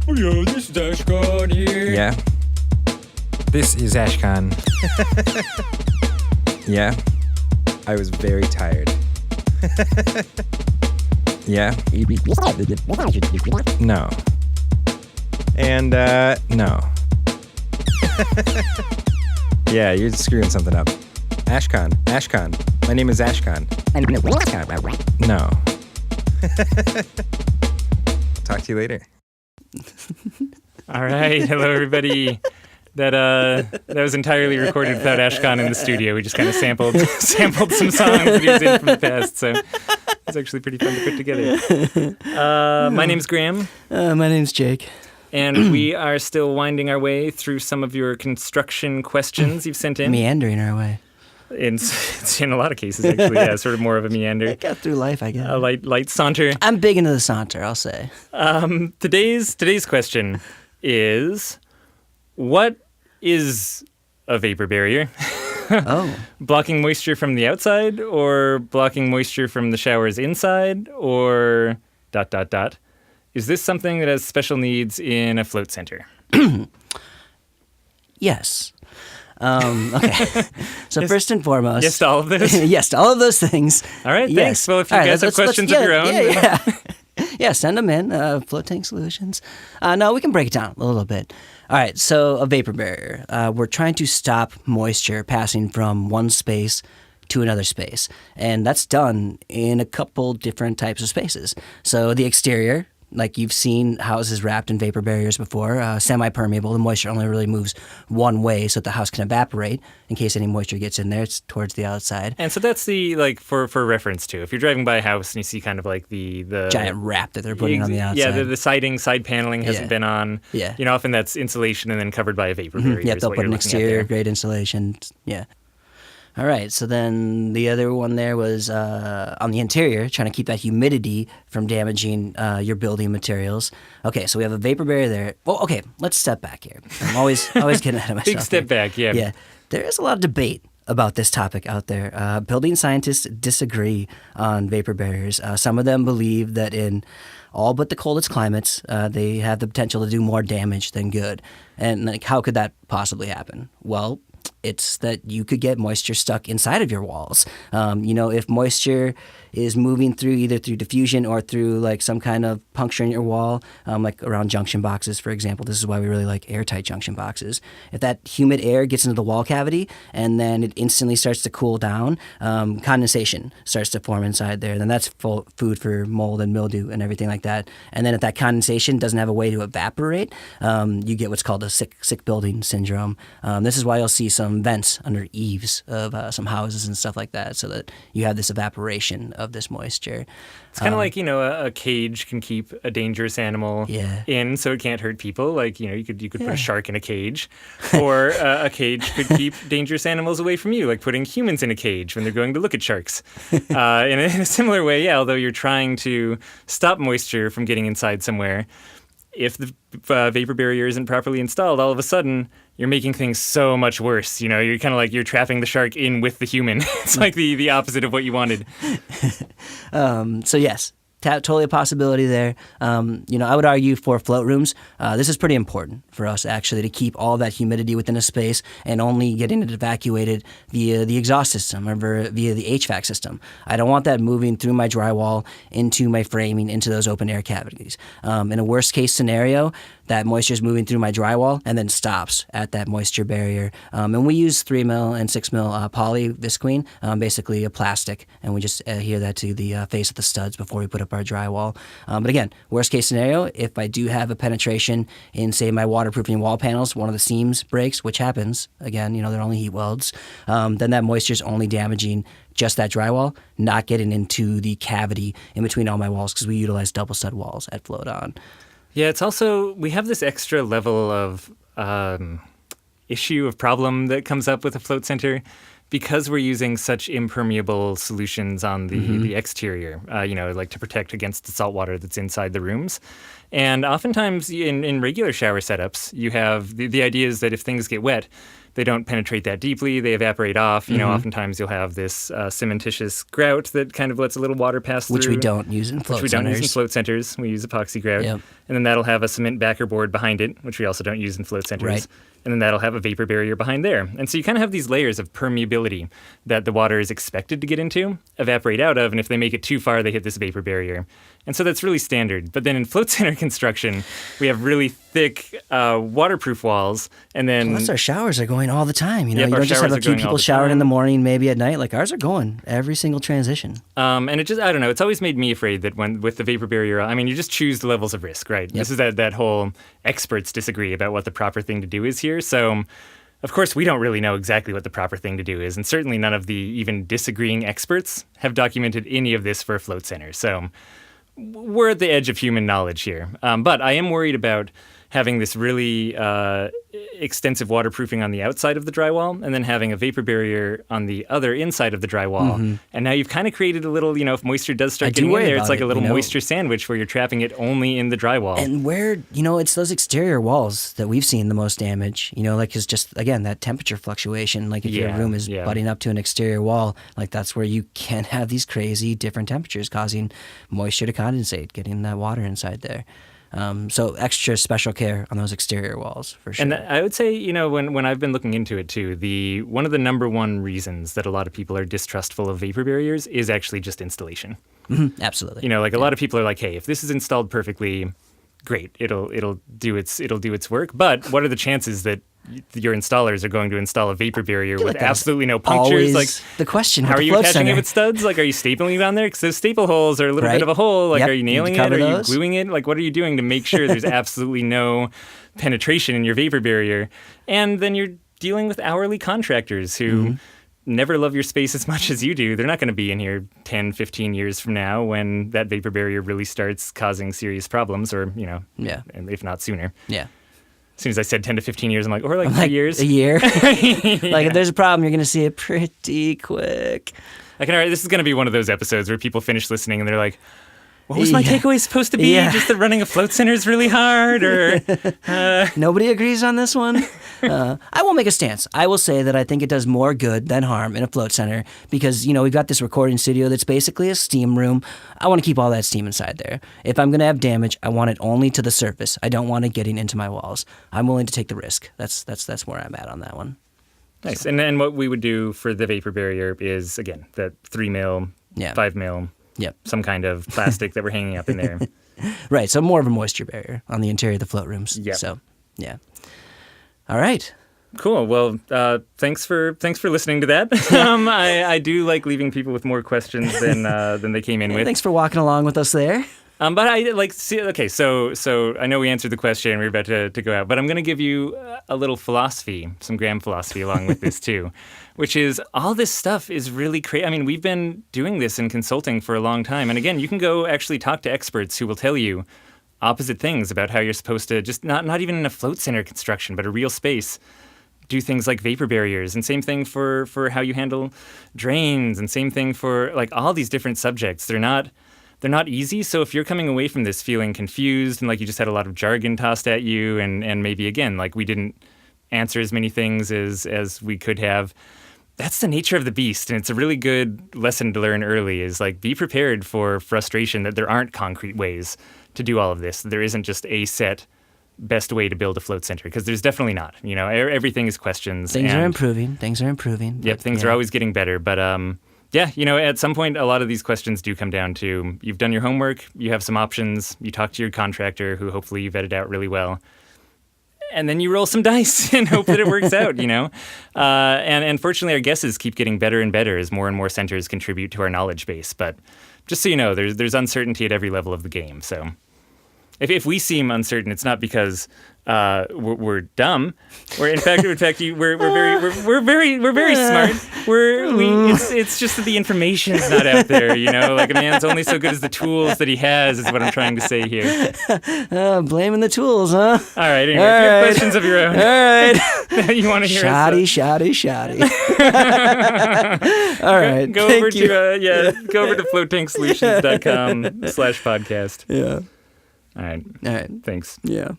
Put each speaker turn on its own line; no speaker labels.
Yeah, this is Ashkahn here.
Yeah. This is Ashkahn. Yeah. I was very tired. Yeah. No. And, no. Yeah, you're screwing something up. Ashkahn. My name is Ashkahn. No. Talk to you later.
All right, hello everybody. That was entirely recorded without Ashkahn in the studio. We just kind of sampled some songs that he was in from the past, so it's actually pretty fun to put together. My name's Graham.
My name's Jake.
And we are still winding our way through some of your construction questions you've sent in.
Meandering our way.
It's in a lot of cases, actually, yeah, sort of more of a meander.
I got through life, I guess.
A light saunter.
I'm big into the saunter, I'll say.
Today's question is, what is a vapor barrier?
Oh.
Blocking moisture from the outside, or blocking moisture from the showers inside, or ... Is this something that has special needs in a float center?
Yes. Okay. So yes, first and foremost.
Yes to all of this?
Yes to all of those things.
All right,
yes.
Thanks. Well, if you guys have questions of your own.
Yeah. Yeah, send them in. Float Tank Solutions. No, we can break it down a little bit. All right, so a vapor barrier. We're trying to stop moisture passing from one space to another space. And that's done in a couple different types of spaces. So the exterior, like you've seen houses wrapped in vapor barriers before, semi-permeable. The moisture only really moves one way so that the house can evaporate in case any moisture gets in there. It's towards the outside.
And so that's the, like, for reference to, if you're driving by a house and you see kind of like the
giant wrap that they're putting on the outside.
Yeah, the side paneling hasn't been on.
Yeah.
You know, often that's insulation and then covered by a vapor barrier.
Yeah, they'll put an exterior grade insulation. Yeah. All right, so then the other one there was on the interior, trying to keep that humidity from damaging your building materials. Okay, so we have a vapor barrier there. Well, okay, let's step back here. I'm always getting ahead of myself.
Big step back, yeah.
Yeah, there is a lot of debate about this topic out there. Building scientists disagree on vapor barriers. Some of them believe that in all but the coldest climates, they have the potential to do more damage than good. And like, how could that possibly happen? Well, it's that you could get moisture stuck inside of your walls. If moisture is moving through either through diffusion or through like some kind of puncture in your wall, like around junction boxes, for example. This is why we really like airtight junction boxes. If that humid air gets into the wall cavity and then it instantly starts to cool down, condensation starts to form inside there. Then that's food for mold and mildew and everything like that. And then if that condensation doesn't have a way to evaporate, you get what's called a sick building syndrome. This is why you'll see some vents under eaves of some houses and stuff like that, so that you have this evaporation of this moisture.
It's kind of like, a cage can keep a dangerous animal in so it can't hurt people. Like, you could put a shark in a cage, or a cage could keep dangerous animals away from you, like putting humans in a cage when they're going to look at sharks. In a similar way, although you're trying to stop moisture from getting inside somewhere, if the vapor barrier isn't properly installed, all of a sudden you're making things so much worse. You're kind of like you're trapping the shark in with the human. It's like the opposite of what you wanted.
So yes, totally a possibility there. I would argue for float rooms, this is pretty important for us actually to keep all that humidity within a space and only getting it evacuated via the exhaust system or via the HVAC system. I don't want that moving through my drywall into my framing, into those open air cavities. In a worst case scenario, that moisture is moving through my drywall and then stops at that moisture barrier. And we use 3mm and 6mm poly visqueen, basically a plastic, and we just adhere that to the face of the studs before we put up our drywall. But again, worst case scenario, if I do have a penetration in, say, my waterproofing wall panels, one of the seams breaks, which happens, again, they're only heat welds, then that moisture is only damaging just that drywall, not getting into the cavity in between all my walls, because we utilize double stud walls at Float On.
Yeah, it's also, we have this extra level of issue of problem that comes up with a float center because we're using such impermeable solutions on the exterior, like to protect against the salt water that's inside the rooms. And oftentimes in regular shower setups, you have the idea is that if things get wet, They don't penetrate that deeply. They evaporate off. You know, oftentimes you'll have this cementitious grout that kind of lets a little water pass through.
Which we don't use in float
centers. We use epoxy grout.
Yep.
And then that'll have a cement backer board behind it, which we also don't use in float centers.
Right.
And then that'll have a vapor barrier behind there. And so you kind of have these layers of permeability that the water is expected to get into, evaporate out of, and if they make it too far, they hit this vapor barrier. And so that's really standard. But then in float center construction, we have really thick waterproof walls, and then...
Plus our showers are going all the time. You know,
Yep,
you
our
don't just have a
showers are
few
going all
people
the
showering in
time.
the morning, maybe at night. Like ours are going every single transition.
And it just, I don't know, it's always made me afraid that when with the vapor barrier, I mean, you just choose the levels of risk, right?
Yep.
This is that whole experts disagree about what the proper thing to do is here. So, of course, we don't really know exactly what the proper thing to do is. And certainly none of the even disagreeing experts have documented any of this for a float center. So we're at the edge of human knowledge here. But I am worried about having this really extensive waterproofing on the outside of the drywall and then having a vapor barrier on the other inside of the drywall. And now you've kind of created a little, you know, if moisture does start getting in there, it's like a little moisture sandwich where you're trapping it only in the drywall.
And where, you know, it's those exterior walls that we've seen the most damage, you know, like it's just, again, that temperature fluctuation. Like if your room is butting up to an exterior wall, like that's where you can have these crazy different temperatures causing moisture to condensate, getting that water inside there. So extra special care on those exterior walls for sure.
And I would say, you know, when I've been looking into it too, one of the number one reasons that a lot of people are distrustful of vapor barriers is actually just installation.
Absolutely.
You know, like a lot of people are like, hey, if this is installed perfectly, great, it'll do its work. But what are the chances that your installers are going to install a vapor barrier with absolutely no punctures? Like
the question.
How are you attaching it with studs? Like, are you stapling it on there? Because those staple holes are a little bit of a hole. Like, are you nailing it? Are you gluing it? Like, what are you doing to make sure there's absolutely no penetration in your vapor barrier? And then you're dealing with hourly contractors who never love your space as much as you do. They're not going to be in here 10, 15 years from now when that vapor barrier really starts causing serious problems, or, you know, if not sooner.
Yeah.
As soon as I said 10 to 15 years, I'm like, or like 3 years.
A year. Like, if there's a problem, you're going to see it pretty quick.
This is going to be one of those episodes where people finish listening and they're like, what was my takeaway supposed to be? Just that running a float center is really hard? Or
Nobody agrees on this one? I won't make a stance. I will say that I think it does more good than harm in a float center because, you know, we've got this recording studio that's basically a steam room. I want to keep all that steam inside there. If I'm going to have damage, I want it only to the surface. I don't want it getting into my walls. I'm willing to take the risk. That's where I'm at on that one.
Nice. So. And then what we would do for the vapor barrier is, again, that 3 mil, 5 mil.
Yep.
Some kind of plastic that we're hanging up in there.
Right. So more of a moisture barrier on the interior of the float rooms.
Yep.
So, yeah. All right.
Cool. Well, thanks for listening to that. I do like leaving people with more questions than they came in with.
Thanks for walking along with us there.
But I like see. Okay, so I know we answered the question. We're about to go out, but I'm going to give you a little philosophy, some Graham philosophy along with this too, which is all this stuff is really crazy. I mean, we've been doing this in consulting for a long time, and again, you can go actually talk to experts who will tell you opposite things about how you're supposed to just not even in a float center construction, but a real space, do things like vapor barriers, and same thing for how you handle drains, and same thing for like all these different subjects. They're not easy, so if you're coming away from this feeling confused and like you just had a lot of jargon tossed at you and maybe, again, like we didn't answer as many things as we could have, that's the nature of the beast, and it's a really good lesson to learn early is like be prepared for frustration that there aren't concrete ways to do all of this. There isn't just a set best way to build a float center, because there's definitely not. You know, everything is questions.
Things are improving.
Yep, things are always getting better, but yeah, you know, at some point, a lot of these questions do come down to you've done your homework, you have some options, you talk to your contractor who hopefully you vetted out really well, and then you roll some dice and hope that it works out, you know? And fortunately, our guesses keep getting better and better as more and more centers contribute to our knowledge base. But just so you know, there's uncertainty at every level of the game. So if we seem uncertain, it's not because we're dumb. In fact, we're very smart. It's just that the information's not out there. You know, like a man's only so good as the tools that he has. Is what I'm trying to say here.
Blaming the tools, huh?
All right. Anyway, if you have questions of your own,
all right,
that you want to hear.
Shoddy. All right.
Go over to floattanksolutions.com/podcast.
Yeah.
All right.
All right.
Thanks.
Yeah.